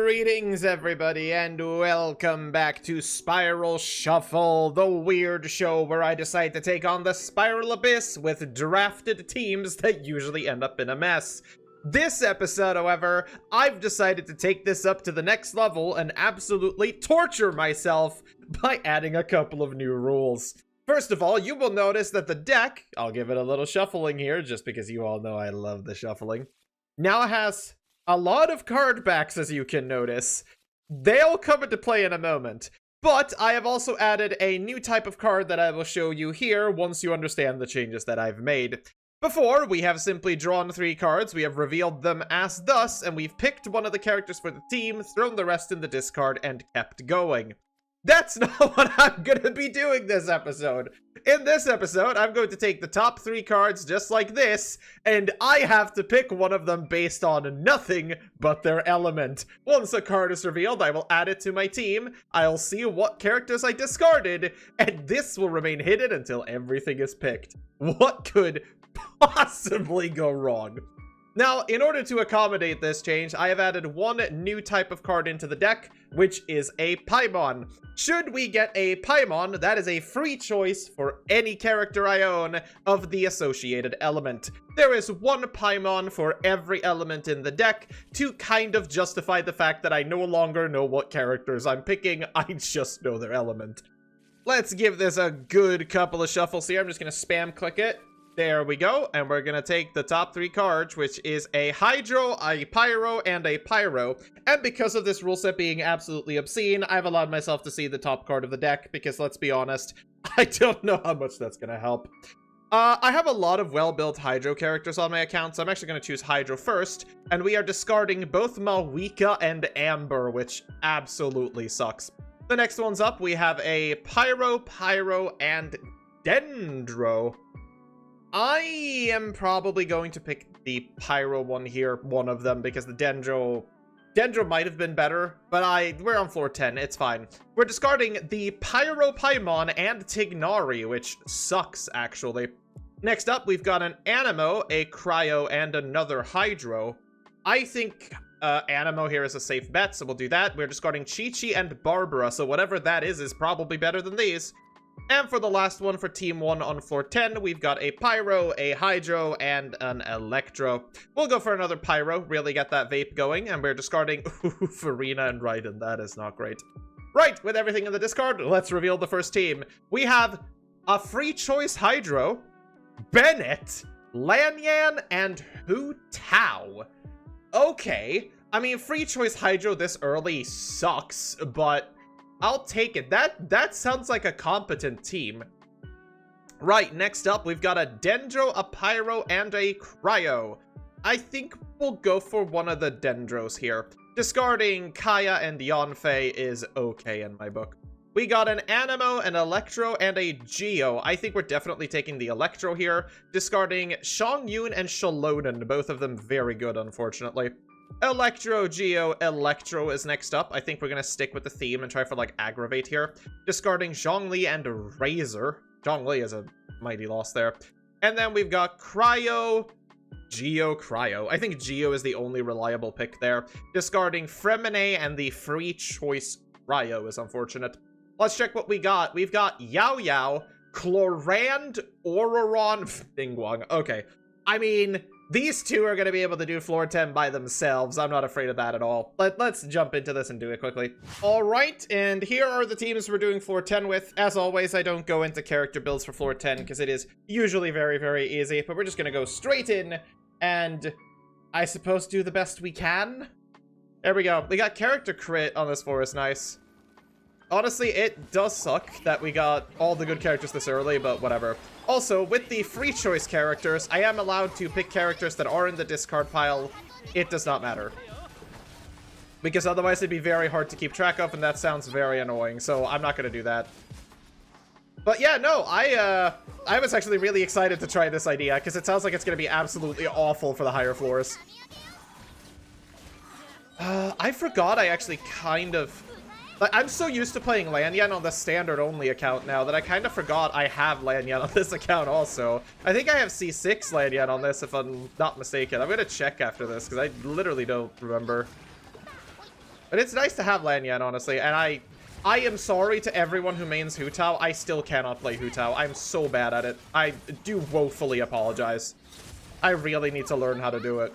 Greetings everybody and welcome back to Spiral Shuffle, the weird show where I decide to take on the Spiral Abyss with drafted teams that usually end up in a mess. This episode, however, I've decided to take this up to the next level and absolutely torture myself by adding a couple of new rules. First of all, you will notice that the deck, I'll give it a little shuffling here just because you all know I love the shuffling, now has a lot of card backs, as you can notice. They'll come into play in a moment. But I have also added a new type of card that I will show you here once you understand the changes that I've made. Before, we have simply drawn 3 cards, we have revealed them as thus, and we've picked one of the characters for the team, thrown the rest in the discard, and kept going. That's not what I'm going to be doing this episode. In this episode, I'm going to take the top 3 cards just like this, and I have to pick one of them based on nothing but their element. Once a card is revealed, I will add it to my team, I'll see what characters I discarded, and this will remain hidden until everything is picked. What could possibly go wrong? Now, in order to accommodate this change, I have added one new type of card into the deck, which is a Paimon. Should we get a Paimon, that is a free choice for any character I own of the associated element. There is one Paimon for every element in the deck to kind of justify the fact that I no longer know what characters I'm picking, I just know their element. Let's give this a good couple of shuffles here. I'm just going to spam click it. There we go, and we're gonna take the top 3 cards, which is a Hydro, a Pyro, and a Pyro. And because of this rule set being absolutely obscene, I've allowed myself to see the top card of the deck, because let's be honest, I don't know how much that's gonna help. I have a lot of well-built Hydro characters on my account, so I'm actually gonna choose Hydro first, and we are discarding both Malwika and Amber, which absolutely sucks. The next one's up, we have a Pyro, Pyro, and Dendro. I am probably going to pick the Pyro one here, one of them, because the Dendro might have been better, but we're on floor 10, it's fine. We're discarding the Pyro Paimon and Tignari, which sucks, actually. Next up, we've got an Anemo, a Cryo, and another Hydro. I think Anemo here is a safe bet, so we'll do that. We're discarding Qiqi and Barbara, so whatever that is probably better than these. And for the last one for Team 1 on floor 10, we've got a Pyro, a Hydro, and an Electro. We'll go for another Pyro, really get that vape going, and we're discarding Farina and Raiden. That is not great. Right, with everything in the discard, let's reveal the first team. We have a free choice Hydro, Bennett, Lanyan, and Hu Tao. Okay, I mean, free choice Hydro this early sucks, but I'll take it. That sounds like a competent team. Right, next up, we've got a Dendro, a Pyro, and a Cryo. I think we'll go for one of the Dendros here. Discarding Kaya and Yanfei is okay in my book. We got an Anemo, an Electro, and a Geo. I think we're definitely taking the Electro here. Discarding Shongyun and Shalonen, both of them very good, unfortunately. Electro, Geo, Electro is next up. I think we're gonna stick with the theme and try for, like, Aggravate here. Discarding Zhongli and Razor. Zhongli is a mighty loss there. And then we've got Cryo, Geo, Cryo. I think Geo is the only reliable pick there. Discarding Fremine and the free choice Cryo is unfortunate. Let's check what we got. We've got Yao Yao, Chlorand, Ororon, Dingguang. Okay. I mean, these two are going to be able to do floor 10 by themselves. I'm not afraid of that at all. Let's jump into this and do it quickly. All right, and here are the teams we're doing floor 10 with. As always, I don't go into character builds for floor 10 because it is usually very, very easy, but we're just going to go straight in and I suppose do the best we can. There we go. We got character crit on this floor, is nice. Honestly, it does suck that we got all the good characters this early, but whatever. Also, with the free choice characters, I am allowed to pick characters that are in the discard pile. It does not matter. Because otherwise it'd be very hard to keep track of, and that sounds very annoying, so I'm not going to do that. But yeah, no, I was actually really excited to try this idea, because it sounds like it's going to be absolutely awful for the higher floors. I forgot I actually kind of... Like, I'm so used to playing Lanyan on the standard-only account now that I kind of forgot I have Lanyan on this account also. I think I have C6 Lanyan on this, if I'm not mistaken. I'm going to check after this, because I literally don't remember. But it's nice to have Lan Yan, honestly, and I am sorry to everyone who mains Hu Tao. I still cannot play Hu Tao. I'm so bad at it. I do woefully apologize. I really need to learn how to do it.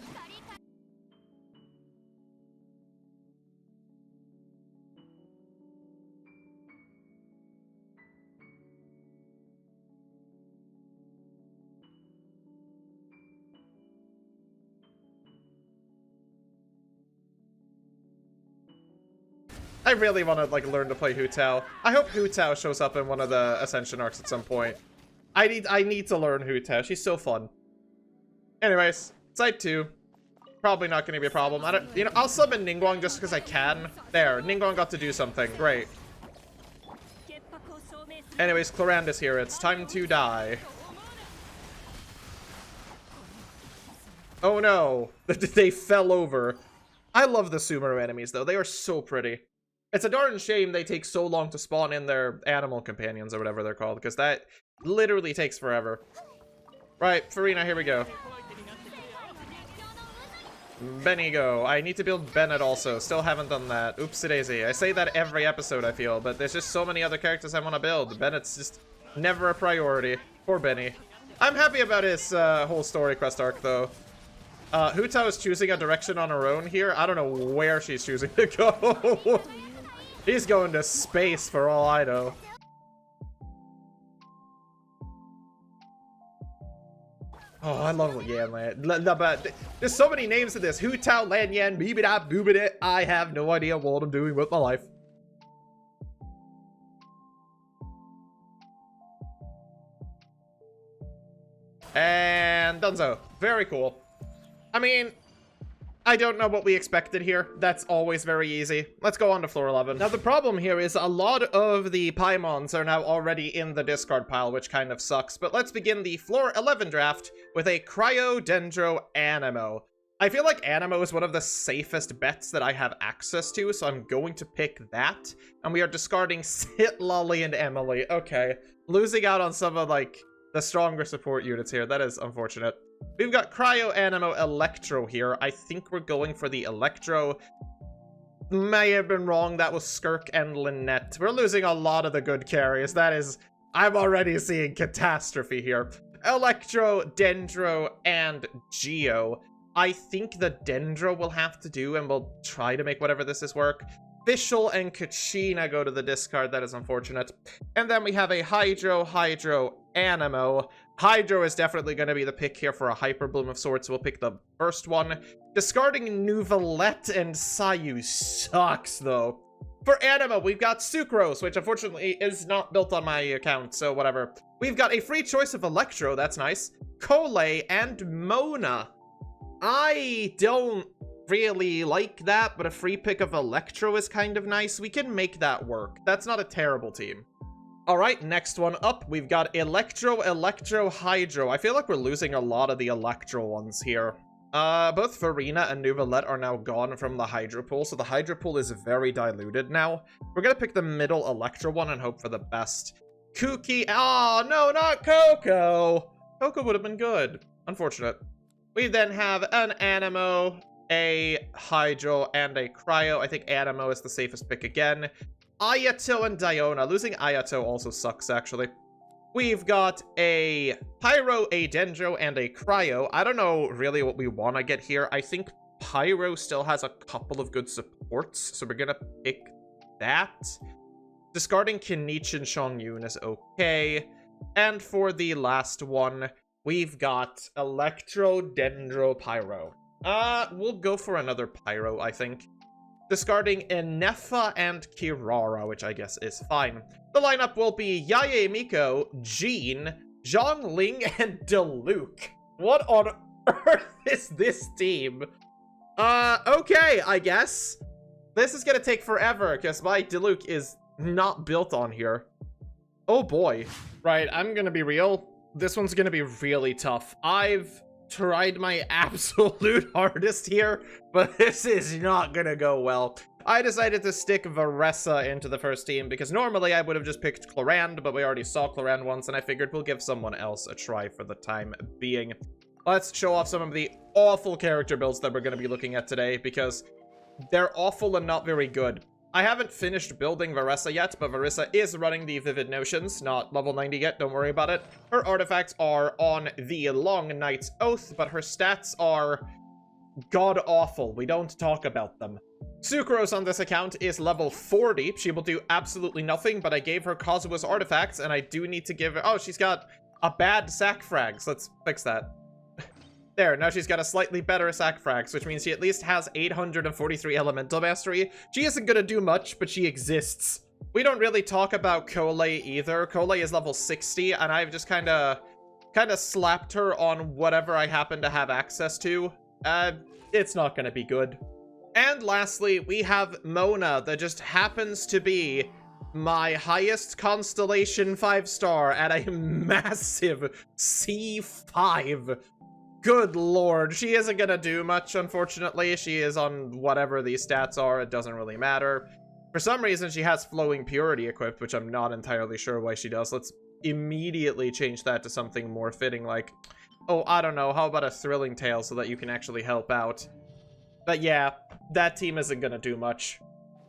I really want to, like, learn to play Hu Tao. I hope Hu Tao shows up in one of the Ascension arcs at some point. I need to learn Hu Tao. She's so fun. Anyways, side 2. Probably not going to be a problem. I'll summon Ningguang just because I can. There, Ningguang got to do something. Great. Anyways, Clorandus here. It's time to die. Oh no. They fell over. I love the Sumeru enemies, though. They are so pretty. It's a darn shame they take so long to spawn in their animal companions or whatever they're called, because that literally takes forever. Right, Farina, here we go. Benny, go. I need to build Bennett also. Still haven't done that. Oopsie daisy. I say that every episode, I feel, but there's just so many other characters I want to build. Bennett's just never a priority. Poor Benny. I'm happy about his whole story quest arc, though. Hu Tao is choosing a direction on her own here. I don't know where she's choosing to go. He's going to space for all I know. Oh, I love Yan Lan. But there's so many names to this. Hu Tao, Lan Yan, Beebida, Boobida. I have no idea what I'm doing with my life. And Dunzo. Very cool. I mean, I don't know what we expected here. That's always very easy. Let's go on to floor 11. Now, the problem here is a lot of the Paimons are now already in the discard pile, which kind of sucks. But let's begin the floor 11 draft with a Cryo Dendro Anemo. I feel like Anemo is one of the safest bets that I have access to, so I'm going to pick that. And we are discarding Sit, Lolly, and Emily. Okay. Losing out on some of, like, the stronger support units here. That is unfortunate. We've got Cryo, Anemo, Electro here. I think we're going for the Electro. May have been wrong. That was Skirk and Lynette. We're losing a lot of the good carries. That is... I'm already seeing catastrophe here. Electro, Dendro, and Geo. I think the Dendro will have to do, and we'll try to make whatever this is work. Fischl and Kachina go to the discard. That is unfortunate. And then we have a Hydro, Anemo. Hydro is definitely going to be the pick here for a Hyper Bloom of sorts. We'll pick the first one. Discarding Nuvolette and Sayu sucks, though. For Anemo, we've got Sucrose, which unfortunately is not built on my account, so whatever. We've got a free choice of Electro, that's nice. Kole and Mona. I don't really like that, but a free pick of Electro is kind of nice. We can make that work. That's not a terrible team. Alright, next one up, we've got Electro, Hydro. I feel like we're losing a lot of the Electro ones here. Both Farina and Nuvolette are now gone from the Hydro pool, so the Hydro pool is very diluted now. We're gonna pick the middle Electro one and hope for the best. Qiqi, oh no, not Coco! Coco would have been good. Unfortunate. We then have an Anemo, a Hydro, and a Cryo. I think Anemo is the safest pick again. Ayato and Diona. Losing Ayato also sucks, actually. We've got a Pyro, a Dendro, and a Cryo. I don't know really what we want to get here. I think Pyro still has a couple of good supports, so we're gonna pick that. Discarding Kinich and Shongyun is okay. And for the last one, we've got Electro, Dendro, Pyro. We'll go for another Pyro, I think. Discarding Inefa and Kirara, which I guess is fine. The lineup will be Yaye Miko, Jean, Zhongling, and Diluc. What on earth is this team? Okay, I guess. This is gonna take forever, because my Diluc is not built on here. Oh boy. Right, I'm gonna be real. This one's gonna be really tough. I've tried my absolute hardest here, but this is not gonna go well. I decided to stick Varessa into the first team because normally I would have just picked Clorand, but we already saw Clorand once and I figured we'll give someone else a try for the time being. Let's show off some of the awful character builds that we're going to be looking at today because they're awful and not very good. I haven't finished building Varessa yet, but Varessa is running the Vivid Notions, not level 90 yet, don't worry about it. Her artifacts are on the Long Knight's Oath, but her stats are god-awful. We don't talk about them. Sucrose on this account is level 40. She will do absolutely nothing, but I gave her Kazuha's artifacts, and I do need to give her... Oh, she's got a bad sack frags. Let's fix that. There, now she's got a slightly better sack frags, which means she at least has 843 elemental mastery. She isn't gonna do much, but she exists. We don't really talk about Kole either. Kole is level 60, and I've just kinda slapped her on whatever I happen to have access to. It's not gonna be good. And lastly, we have Mona, that just happens to be my highest constellation 5-star at a massive C5. Good lord, she isn't gonna do much, unfortunately. She is on whatever these stats are, it doesn't really matter. For some reason, she has Flowing Purity equipped, which I'm not entirely sure why she does. Let's immediately change that to something more fitting, like, oh, I don't know, how about a Thrilling Tale so that you can actually help out? But yeah, that team isn't gonna do much.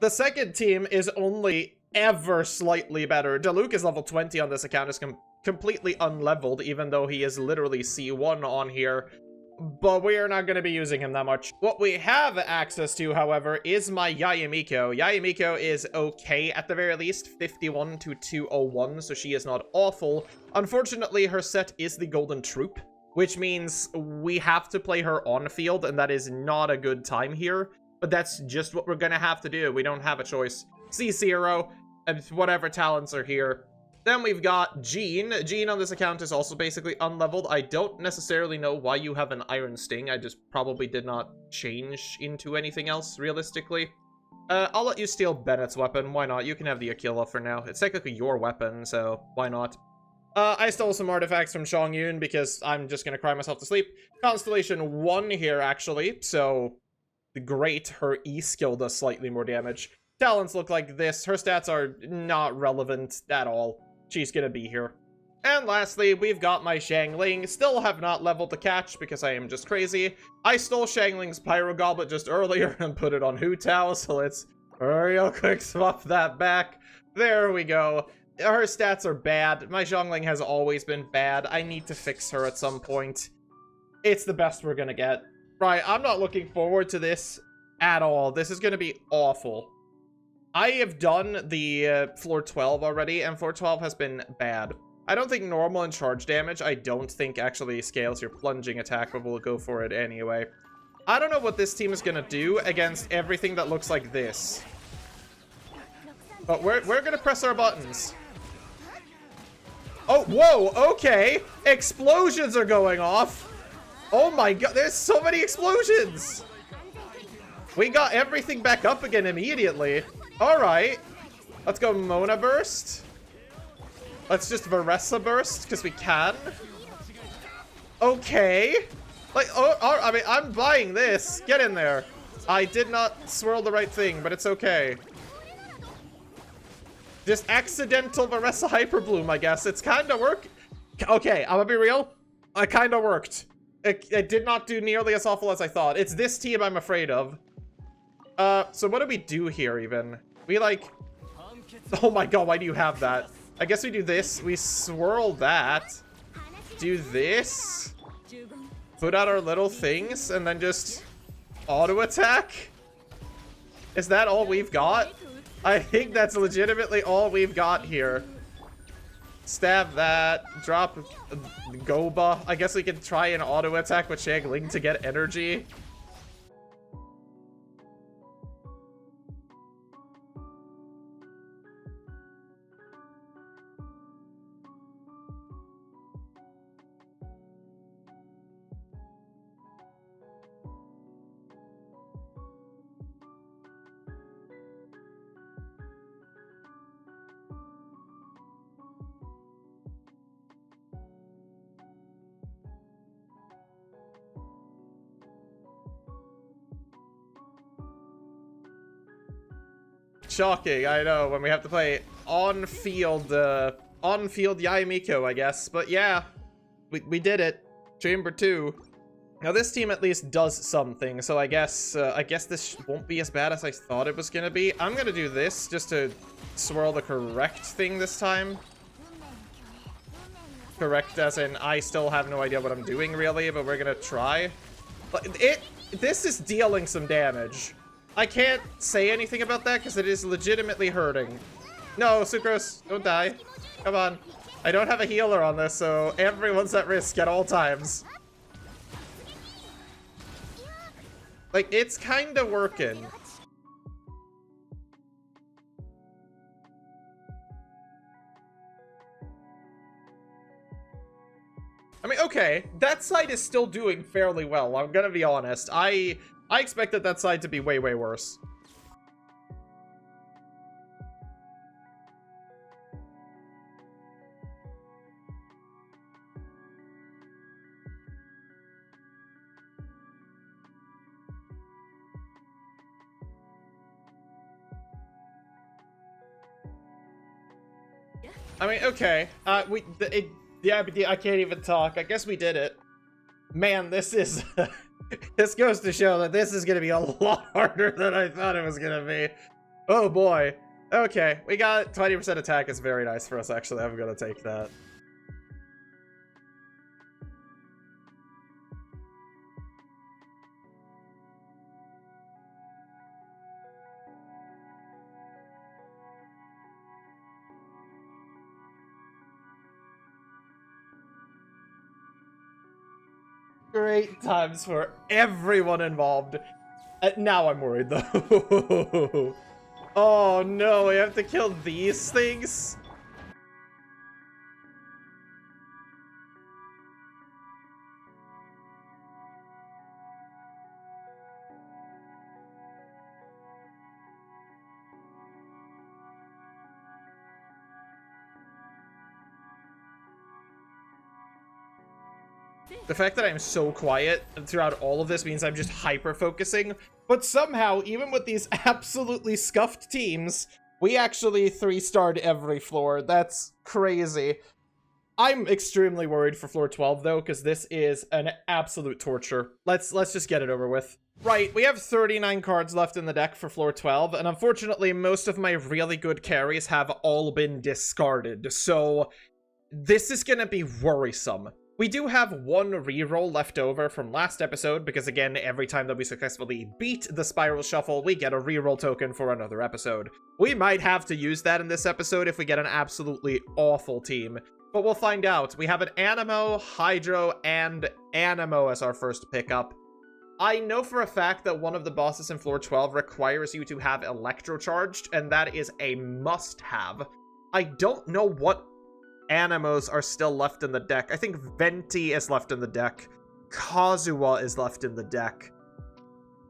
The second team is only ever slightly better. Diluc is level 20 on this account, is completely unleveled, even though he is literally C1 on here. But we are not going to be using him that much. What we have access to, however, is my Yayamiko. Yayamiko is okay at the very least, 51 to 201, so she is not awful. Unfortunately, her set is the Golden Troop, which means we have to play her on field, and that is not a good time here. But that's just what we're going to have to do. We don't have a choice. C0, and whatever talents are here. Then we've got Jean. Jean on this account is also basically unleveled. I don't necessarily know why you have an Iron Sting. I just probably did not change into anything else, realistically. I'll let you steal Bennett's weapon. Why not? You can have the Aquila for now. It's technically your weapon, so why not? I stole some artifacts from Shongyun because I'm just going to cry myself to sleep. Constellation 1 here, actually. So, great. Her E skill does slightly more damage. Talents look like this. Her stats are not relevant at all. She's gonna be here. And lastly, we've got my Xiangling. Still have not leveled the catch because I am just crazy. I stole Xiangling's Pyro Goblet just earlier and put it on Hu Tao, so let's real quick swap that back. There we go. Her stats are bad. My Xiangling has always been bad. I need to fix her at some point. It's the best we're gonna get. Right, I'm not looking forward to this at all. This is gonna be awful. I have done the floor 12 already, and floor 12 has been bad. I don't think normal and charge damage, I don't think actually scales your plunging attack, but we'll go for it anyway. I don't know what this team is gonna do against everything that looks like this. But we're gonna press our buttons. Oh, whoa, okay. Explosions are going off. Oh my god, there's so many explosions. We got everything back up again immediately. Alright, let's go Mona Burst. Let's just Varessa Burst, because we can. Okay. Like, oh, I mean, I'm buying this. Get in there. I did not swirl the right thing, but it's okay. Just accidental Varessa Hyper Bloom, I guess. It's kind of work. Okay, I'm gonna be real. It kind of worked. It did not do nearly as awful as I thought. It's this team I'm afraid of. So what do we do here, even? We, like... Oh my god, why do you have that? I guess we do this. We swirl that. Do this. Put out our little things, and then just... auto-attack? Is that all we've got? I think that's legitimately all we've got here. Stab that. Drop Goba. I guess we can try an auto-attack with Xiangling to get energy. Shocking, I know, when we have to play on-field Yayamiko, I guess. But yeah, we did it. Chamber 2. Now this team at least does something, so I guess this won't be as bad as I thought it was gonna be. I'm gonna do this just to swirl the correct thing this time. Correct as in I still have no idea what I'm doing really, but we're gonna try. But this is dealing some damage. I can't say anything about that because it is legitimately hurting. No, Sucrose, don't die. Come on. I don't have a healer on this, so everyone's at risk at all times. Like, it's kind of working. I mean, okay, that side is still doing fairly well, I'm gonna be honest. I expected that side to be way, way worse. I mean, okay, yeah, but I can't even talk. I guess we did it. Man, this is... this goes to show that this is going to be a lot harder than I thought it was going to be. Oh, boy. Okay, we got 20% attack. It's very nice for us, actually. I'm going to take that. Great times for everyone involved. Now I'm worried, though. Oh, no, we have to kill these things? The fact that I'm so quiet throughout all of this means I'm just hyper-focusing. But somehow, even with these absolutely scuffed teams, we actually 3-starred every floor. That's crazy. I'm extremely worried for floor 12, though, because this is an absolute torture. Let's just get it over with. Right, we have 39 cards left in the deck for floor 12, and unfortunately, most of my really good carries have all been discarded. So, this is gonna be worrisome. We do have one reroll left over from last episode, because again, every time that we successfully beat the Spiral Shuffle, we get a reroll token for another episode. We might have to use that in this episode if we get an absolutely awful team, but we'll find out. We have an Anemo, Hydro, and Anemo as our first pickup. I know for a fact that one of the bosses in floor 12 requires you to have Electro Charged, and that is a must-have. I don't know what Anemos are still left in the deck. I think Venti is left in the deck. Kazuha is left in the deck.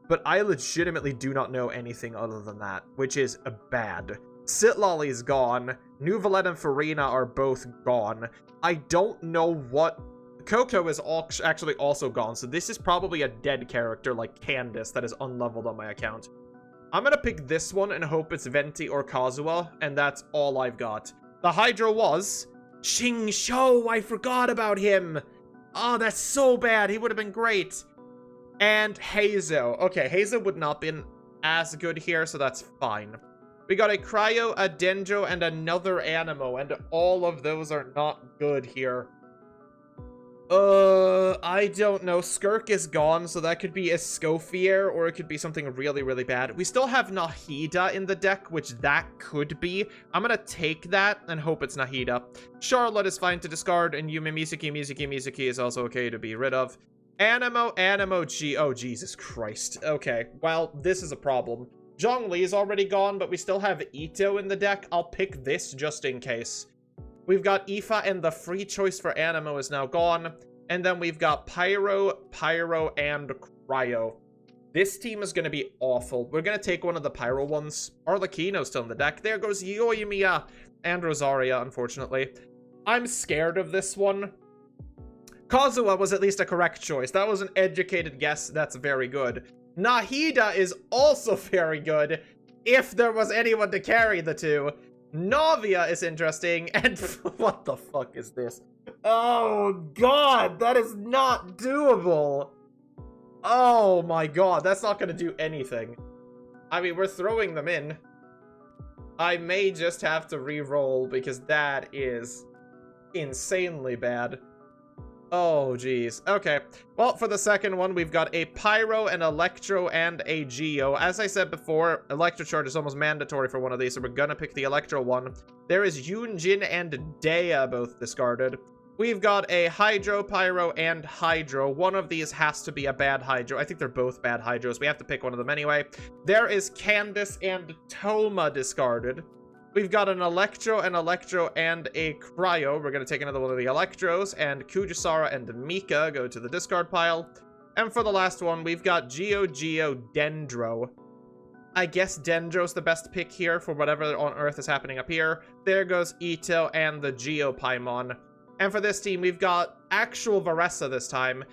But I legitimately do not know anything other than that, which is bad. Sitlolly is gone. Nuvalet and Farina are both gone. I don't know what... Coco is actually also gone, so this is probably a dead character like Candace that is unleveled on my account. I'm gonna pick this one and hope it's Venti or Kazuha, and that's all I've got. The Hydro was... Xing Shou, I forgot about him. Oh, that's so bad. He would have been great. And Hazo. Okay, Hazo would not been as good here, so that's fine. We got a Cryo, a Dendro, and another Anemo, and all of those are not good here. I don't know. Skirk is gone, so that could be Escoffier, or it could be something really, really bad. We still have Nahida in the deck, which that could be. I'm gonna take that and hope it's Nahida. Charlotte is fine to discard, and Yume Mizuki is also okay to be rid of. Anemo, G. Oh, Jesus Christ. Okay, well, this is a problem. Zhongli is already gone, but we still have Ito in the deck. I'll pick this just in case. We've got Aoife, and the free choice for Anemo is now gone. And then we've got Pyro, and Cryo. This team is going to be awful. We're going to take one of the Pyro ones. Arlecchino's still in the deck. There goes Yoimiya and Rosaria, unfortunately. I'm scared of this one. Kazuha was at least a correct choice. That was an educated guess. That's very good. Nahida is also very good, if there was anyone to carry the two. Navia is interesting, and what the fuck is this? Oh god, that is not doable. Oh my god, that's not gonna do anything. I mean, we're throwing them in. I may just have to re-roll because that is insanely bad. Oh, geez. Okay. Well, for the second one, we've got a Pyro, an Electro, and a Geo. As I said before, Electro Charge is almost mandatory for one of these, so we're gonna pick the Electro one. There is Yunjin and Dea both discarded. We've got a Hydro, Pyro, and Hydro. One of these has to be a bad Hydro. I think they're both bad Hydros. We have to pick one of them anyway. There is Candace and Toma discarded. We've got an Electro, and a Cryo. We're going to take another one of the Electros, and Kujisara and Mika go to the discard pile. And for the last one, we've got Geo, Dendro. I guess Dendro's the best pick here for whatever on Earth is happening up here. There goes Ito and the Geopaimon. And for this team, we've got actual Varessa this time.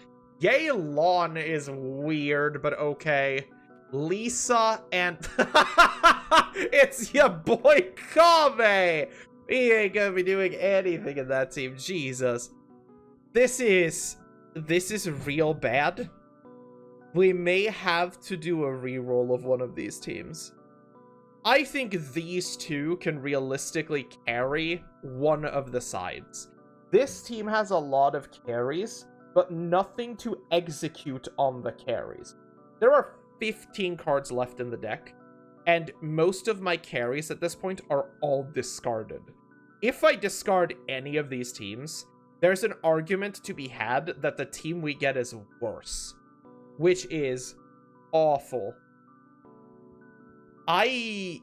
Yelan is weird, but okay. Lisa and... It's your boy Kaveh! He ain't gonna be doing anything in that team. Jesus. This is real bad. We may have to do a reroll of one of these teams. I think these two can realistically carry one of the sides. This team has a lot of carries, but nothing to execute on the carries. There are 15 cards left in the deck, and most of my carries at this point are all discarded. If I discard any of these teams, there's an argument to be had that the team we get is worse, which is awful. I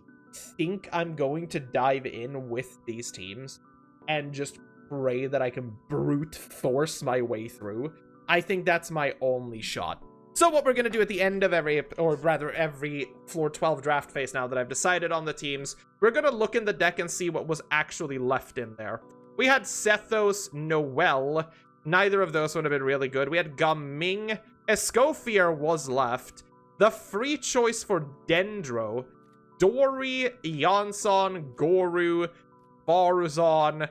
think I'm going to dive in with these teams and just pray that I can brute force my way through. I think that's my only shot. So what we're going to do at the end of every floor 12 draft phase, now that I've decided on the teams, we're going to look in the deck and see what was actually left in there. We had Sethos, Noel. Neither of those would have been really good. We had Gaming. Escoffier was left. The free choice for Dendro. Dory, Yanson, Goru, Faruzon,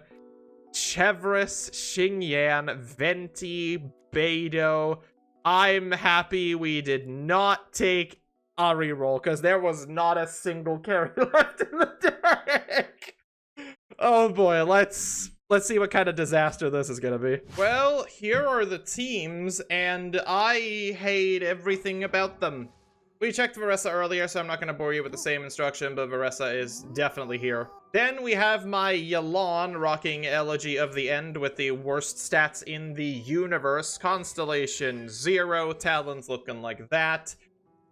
Chevris, Xingyan, Venti, Beidou. I'm happy we did not take a reroll, because there was not a single carry left in the deck. Oh boy, let's see what kind of disaster this is gonna be. Well, here are the teams, and I hate everything about them. We checked Varessa earlier, so I'm not gonna bore you with the same instruction, but Varessa is definitely here. Then we have my Yelan rocking Elegy of the End with the worst stats in the universe. Constellation 0, talents looking like that.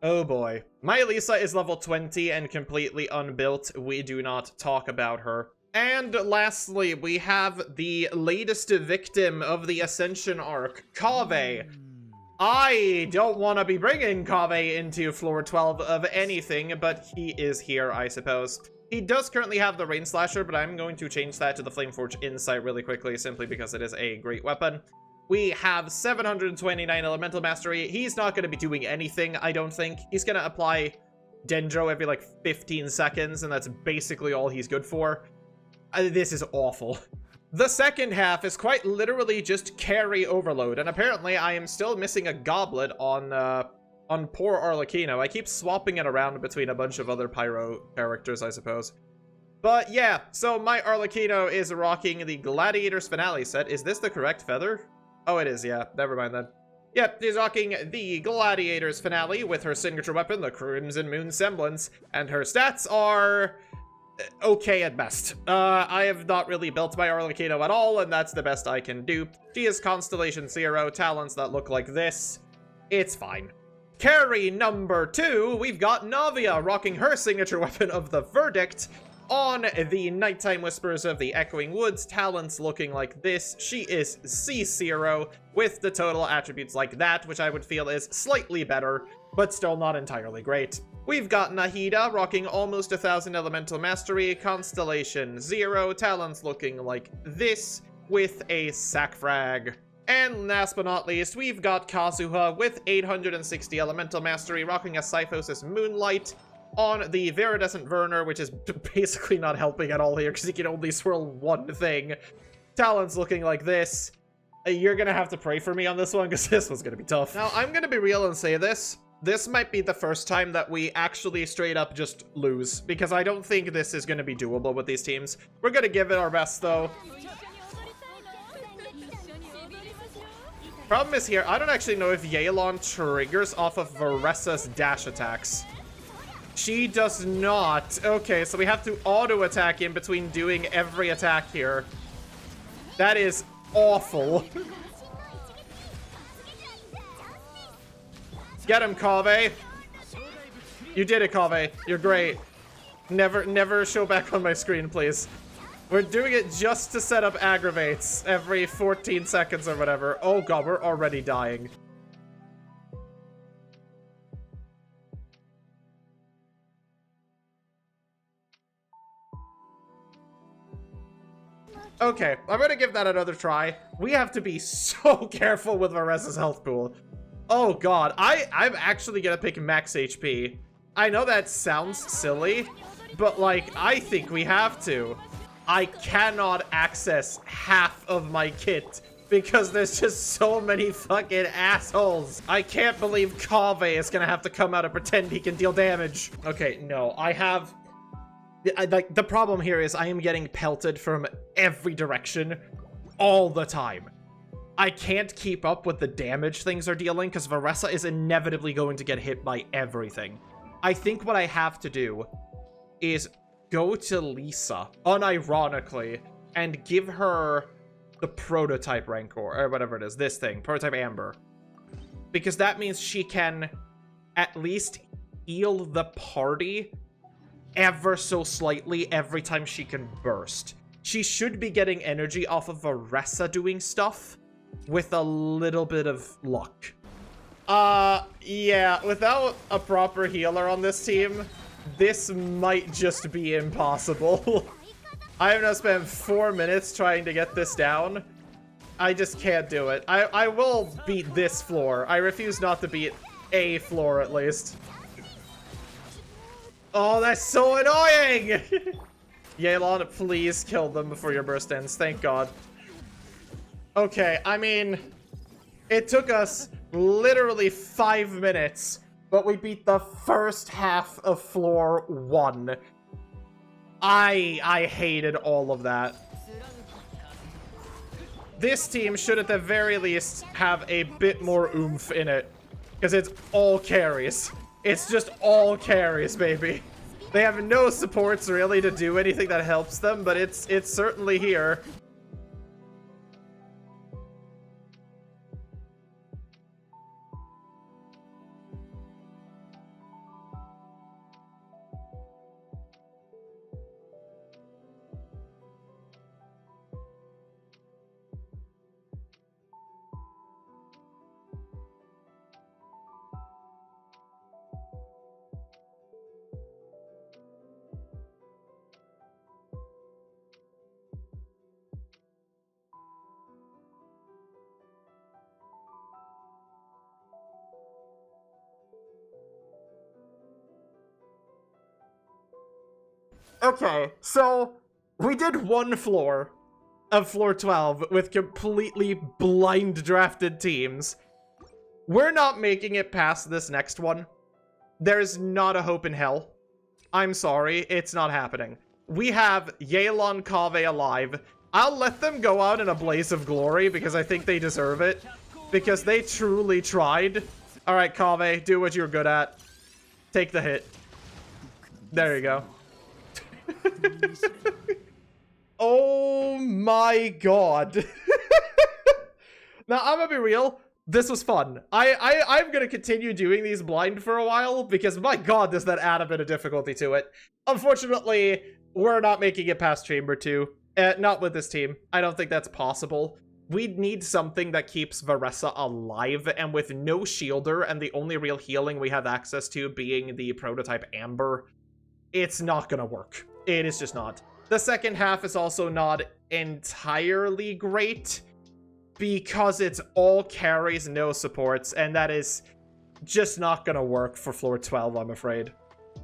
Oh boy. My Lisa is level 20 and completely unbuilt. We do not talk about her. And lastly, we have the latest victim of the Ascension arc, Kaveh. I don't want to be bringing Kaveh into floor 12 of anything, but he is here, I suppose. He does currently have the Rain Slasher, but I'm going to change that to the Flameforge Insight really quickly, simply because it is a great weapon. We have 729 Elemental Mastery. He's not going to be doing anything, I don't think. He's going to apply Dendro every, like, 15 seconds, and that's basically all he's good for. This is awful. The second half is quite literally just carry overload, and apparently I am still missing a goblet on poor Arlecchino. I keep swapping it around between a bunch of other Pyro characters, I suppose. But yeah, so my Arlecchino is rocking the Gladiator's Finale set. Is this the correct feather? Oh, it is, yeah. Never mind then. Yep, she's rocking the Gladiator's Finale with her signature weapon, the Crimson Moon Semblance, and her stats are okay at best. I have not really built my Arlecchino at all, and that's the best I can do. She is Constellation 0, talents that look like this. It's fine. Carry number 2, we've got Navia rocking her signature weapon of the Verdict on the Nighttime Whispers of the Echoing Woods, talents looking like this. She is C0 with the total attributes like that, which I would feel is slightly better, but still not entirely great. We've got Nahida rocking almost 1,000 Elemental Mastery, Constellation 0, talents looking like this with a Sack Frag. And last but not least, we've got Kazuha with 860 Elemental Mastery, rocking a Syphosis Moonlight on the Viridescent Verner, which is basically not helping at all here, because he can only swirl one thing. Talents looking like this. You're gonna have to pray for me on this one, because this one's gonna be tough. Now, I'm gonna be real and say this. This might be the first time that we actually straight up just lose, because I don't think this is gonna be doable with these teams. We're gonna give it our best, though. Problem is here, I don't actually know if Yelan triggers off of Varessa's dash attacks. She does not. Okay, so we have to auto-attack in between doing every attack here. That is awful. Get him, Kaveh. You did it, Kaveh. You're great. Never show back on my screen, please. We're doing it just to set up aggravates every 14 seconds or whatever. Oh god, we're already dying. Okay, I'm gonna give that another try. We have to be so careful with Varessa's health pool. Oh god, I'm actually gonna pick max HP. I know that sounds silly, but like, I think we have to. I cannot access half of my kit because there's just so many fucking assholes. I can't believe Kaveh is gonna have to come out and pretend he can deal damage. Okay, no, I have... Like, the problem here is I am getting pelted from every direction all the time. I can't keep up with the damage things are dealing because Varessa is inevitably going to get hit by everything. I think what I have to do is go to Lisa, unironically, and give her the prototype Rancor, or whatever it is, this thing, prototype Amber. Because that means she can at least heal the party ever so slightly every time she can burst. She should be getting energy off of Varessa doing stuff with a little bit of luck. Yeah, without a proper healer on this team, this might just be impossible. I have now spent 4 minutes trying to get this down. I just can't do it. I will beat this floor. I refuse not to beat a floor at least. Oh, that's so annoying! Yelan, please kill them before your burst ends. Thank God. Okay, I mean, it took us literally 5 minutes, but we beat the first half of floor 1. I hated all of that. This team should at the very least have a bit more oomph in it, because it's all carries. It's just all carries, baby. They have no supports really to do anything that helps them, but it's certainly here. Okay, so we did one floor of floor 12 with completely blind drafted teams. We're not making it past this next one. There's not a hope in hell. I'm sorry, it's not happening. We have Yelan Kaveh alive. I'll let them go out in a blaze of glory because I think they deserve it. Because they truly tried. Alright, Kaveh, do what you're good at. Take the hit. There you go. Oh my god. Now, I'm gonna be real. This was fun. I'm gonna continue doing these blind for a while because my god, does that add a bit of difficulty to it. Unfortunately, we're not making it past Chamber 2. Not with this team. I don't think that's possible. We'd need something that keeps Varessa alive, and with no shielder and the only real healing we have access to being the prototype Amber, it's not gonna work. It is just not. The second half is also not entirely great because it's all carries, no supports, and that is just not gonna work for floor 12, I'm afraid.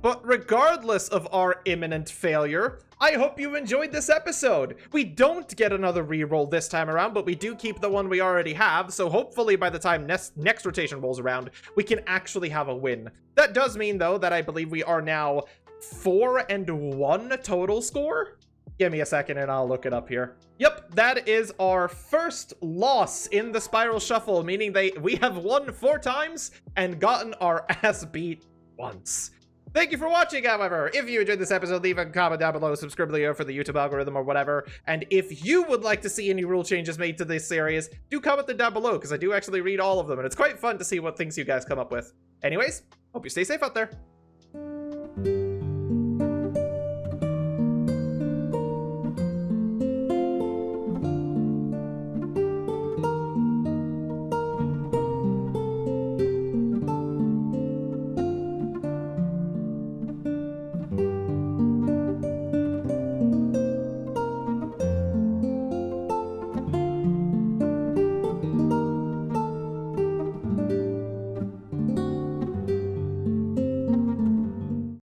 But regardless of our imminent failure, I hope you enjoyed this episode. We don't get another reroll this time around, but we do keep the one we already have, so hopefully by the time next rotation rolls around, we can actually have a win. That does mean, though, that I believe we are now 4-1 total score? Give me a second and I'll look it up here. Yep, that is our first loss in the Spiral Shuffle, meaning we have won 4 times and gotten our ass beat once. Thank you for watching, however. If you enjoyed this episode, leave a comment down below, subscribe below for the YouTube algorithm or whatever. And if you would like to see any rule changes made to this series, do comment them down below, because I do actually read all of them, and it's quite fun to see what things you guys come up with. Anyways, hope you stay safe out there.